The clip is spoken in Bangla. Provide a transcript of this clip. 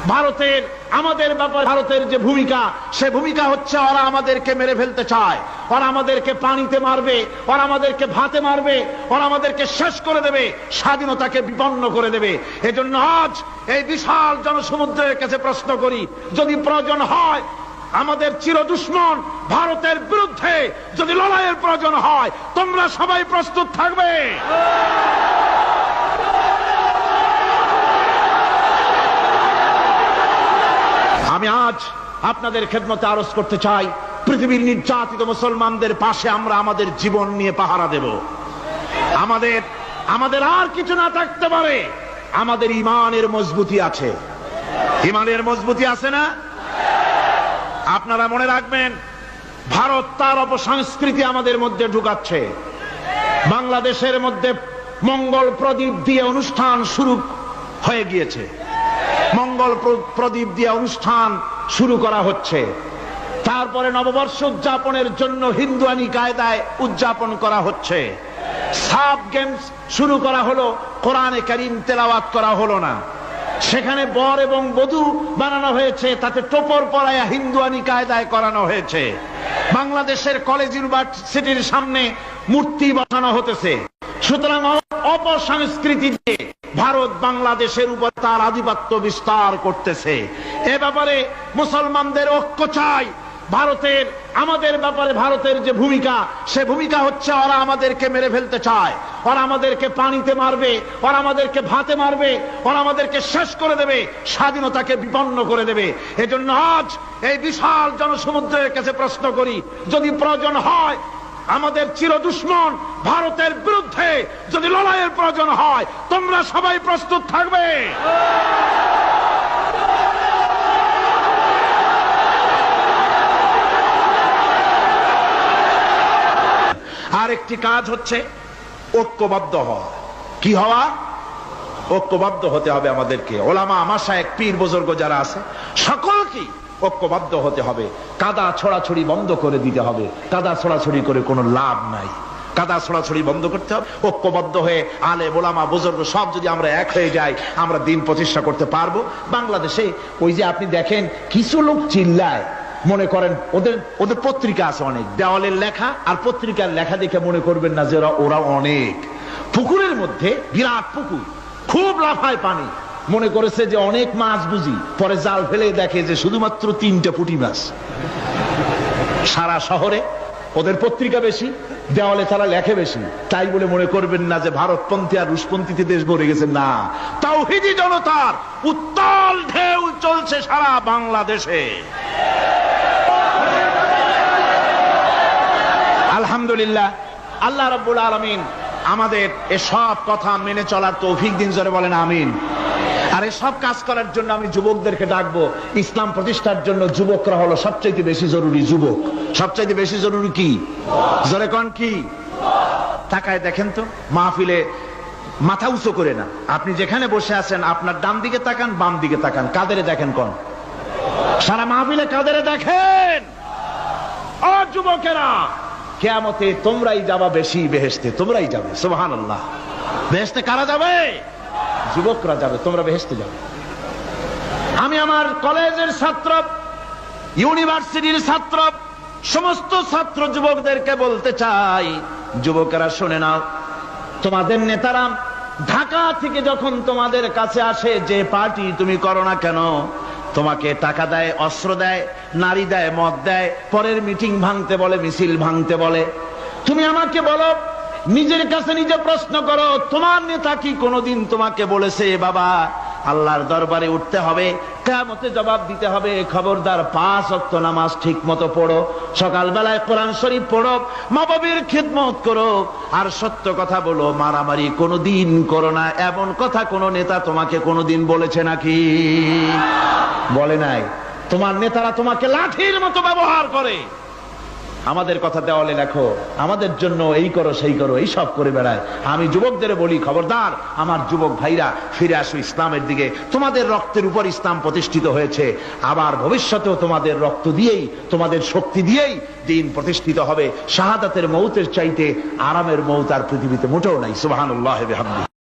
ভারতের আমাদের ব্যাপারে ভারতের যে ভূমিকা, সে ভূমিকা হচ্ছে ওরা আমাদেরকে মেরে ফেলতে চায়, ওরা আমাদেরকে পানিতে মারবে, ওরা আমাদেরকে ভাতে মারবে, ওরা আমাদেরকে শেষ করে দেবে, স্বাধীনতাকে বিপন্ন করে দেবে। এজন্য আজ এই বিশাল জনসমুদ্রের কাছে প্রশ্ন করি, যদি প্রয়োজন হয় আমাদের চির দুশ্মন ভারতের বিরুদ্ধে যদি লড়াইয়ের প্রয়োজন হয়, তোমরা সবাই প্রস্তুত থাকবে? আমি আজ আপনাদের খেদমতে আরজ করতে চাই, পৃথিবীর নির্যাতিত মুসলমানদের পাশে আমরা আমাদের জীবন নিয়ে পাহারা দেব। আমাদের আর কিছু না থাকতে পারে, আমাদের ঈমানের মজবুতি আছে। ঈমানের মজবুতি আছে না? আপনারা মনে রাখবেন, ভারত তার অপসংস্কৃতি আমাদের মধ্যে ঢুকাচ্ছে। বাংলাদেশের মধ্যে মঙ্গল প্রদীপ দিয়ে অনুষ্ঠান শুরু হয়ে গিয়েছে, মঙ্গল প্রদীপ দিয়ে অনুষ্ঠান শুরু করা হচ্ছে। তারপরে নববর্ষ উদযাপনের জন্য হিন্দুয়ানি কায়দায় উদযাপন করা হচ্ছে। সাব গেমস শুরু করা হলো, কোরআনে কারীম তেলাওয়াত করা হলো না। সেখানে বর এবং বধূ বানানো হয়েছে, তাতে টোপর পরায়া হিন্দুয়ানি কায়দায় করানো হয়েছে। বাংলাদেশের কলেজ ইউনিভার্সিটির সামনে মূর্তি বসানো হতেছে। সুতরাং অপসংস্কৃতি দিয়ে ভারত বাংলাদেশের উপর তার আধিপত্য বিস্তার করতেছে। এ ব্যাপারে মুসলমানদের ঐক্য চাই। আমাদের ব্যাপারে ভারতের যে ভূমিকা, সে ভূমিকা হচ্ছে ওরা আমাদেরকে মেরে ফেলতে চায়, ওরা আমাদেরকে পানিতে মারবে, ওরা আমাদেরকে ভাতে মারবে, ওরা আমাদেরকে শেষ করে দেবে, স্বাধীনতাকে বিপন্ন করে দেবে। এজন্য আজ এই বিশাল জনসমুদ্রের কাছে প্রশ্ন করি, যদি প্রয়োজন হয় আমাদের চির দুশ্মন ভারতের বিরুদ্ধে যদি লড়াইয়ের প্রয়োজন হয়, তোমরা সবাই প্রস্তুত থাকবে? আর একটি কাজ হচ্ছে ঐক্যবদ্ধ হওয়া। কি হওয়া? ঐক্যবদ্ধ হতে হবে আমাদেরকে। ওলামা, মাশায়েখ, পীর বুজুর্গ যারা আছে সকলকে ঐক্যবদ্ধ হতে হবে। কাদা ছড়াছড়ি বন্ধ করে দিতে হবে। কাদা ছড়াছড়ি করে কোনো লাভ নাই। কাদা ছড়াছড়ি বন্ধ করতে হবে। ঐক্যবদ্ধ হয়ে আলেম, ওলামা, বুজুর্গ সব যদি আমরা এক হয়ে যাই, আমরা দিন প্রতিষ্ঠা করতে পারবো। বাংলাদেশে ওই যে আপনি দেখেন কিছু লোক চিল্লায়, মনে করেন ওদের পত্রিকা আছে অনেক, দেওয়ালের লেখা আর পত্রিকার লেখা দেখে মনে করবেন না যে ওরা অনেক। পুকুরের মধ্যে বিরাট পুকুর, খুব লাফায় পানি, মনে করেছে যে অনেক মাছ বুঝি, পরে জাল ফেলে দেখে যে শুধুমাত্র 3টে পুঁটি মাছ। সারা শহরে ওদের পত্রিকা বেশি, দেওয়ালে তারা লেখে বেশি, তাই বলে মনে করবেন না যে ভারতপন্থী আর রুশপন্থীতে দেশ ভরে গেছে। না, তাওহীদি জনতার উত্তাল ঢেউ চলছে সারা বাংলাদেশে। আলহামদুলিল্লাহ, আল্লাহ রাব্বুল আলামিন আমাদের এসব কথা মেনে চলার তৌফিক দিন, জোরে বলেন আমিন। আর এসব কাজ করার জন্য আমি যুবকদেরকে ডাকবো। ইসলাম প্রতিষ্ঠার জন্য যুবকরা হলো সবচাইতে বেশি জরুরি। যুবক সবচাইতে বেশি জরুরি। কি? জোরে কোন কি? তাকায় দেখেন তো, মাহফিলে মাথা উঁচু করে না, আপনি যেখানে বসে আছেন আপনার ডান দিকে তাকান, বাম দিকে তাকান, কাদেরে দেখেন? কোন? সারা মাহফিলে কাদেরে দেখেন? ও যুবকেরা, কিয়ামতে তোমরাই যাবা বেশি বেহেশতে, তোমরাই যাবে। সুবহানাল্লাহ। বেহেশতে কারা যাবে? যুবকরা যাবে, তোমরা বেহেশতে যাবে। আমি আমার কলেজের ছাত্র, ইউনিভার্সিটির ছাত্র, সমস্ত ছাত্র যুবকদেরকে বলতে চাই, যুবকেরা শুনে নাও, তোমাদের নেতারা ঢাকা থেকে যখন তোমাদের কাছে আসে, যে পার্টি তুমি করো না কেন, তোমাকে টাকা দেয়, অস্ত্র দেয়, নারী দেয়, মদ দেয়, পরের মিটিং ভাঙতে বলে, মিছিল ভাঙতে বলে। তুমি আমাকে বলো, নিজের কাছে নিজে প্রশ্ন করো, তোমার নেতা কি কোনোদিন তোমাকে বলেছে বাবা আল্লাহর দরবারে উঠতে হবে, কিয়ামতে জবাব দিতে হবে, খবরদার 5 ওয়াক্ত নামাজ ঠিক মতো পড়ো, সকালবেলায় কোরআন শরীফ পড়ো, মা বাবার খিদমত করো, আর সত্য কথা বলো, মারামারি কোনোদিন করো না, এমন কথা কোন নেতা তোমাকে কোনোদিন বলেছে নাকি? বলে নাই। তোমার নেতারা তোমাকে লাঠির মতো ব্যবহার করে। আমাদের কথা দেওয়ালে লেখো, আমাদের জন্য এই করো সেই করো, এই সব করে বেড়ায়। আমি যুবকদের বলি, খবরদার আমার যুবক ভাইরা, ফিরে আসো ইসলামের দিকে। তোমাদের রক্তের উপর ইসলাম প্রতিষ্ঠিত হয়েছে, আবার ভবিষ্যতেও তোমাদের রক্ত দিয়েই, তোমাদের শক্তি দিয়েই দিন প্রতিষ্ঠিত হবে। শাহাদাতের মৌতের চাইতে আরামের মৌত আর পৃথিবীতে মোটেও নাই। সুবহানাল্লাহ ওয়া বিহামদিহি।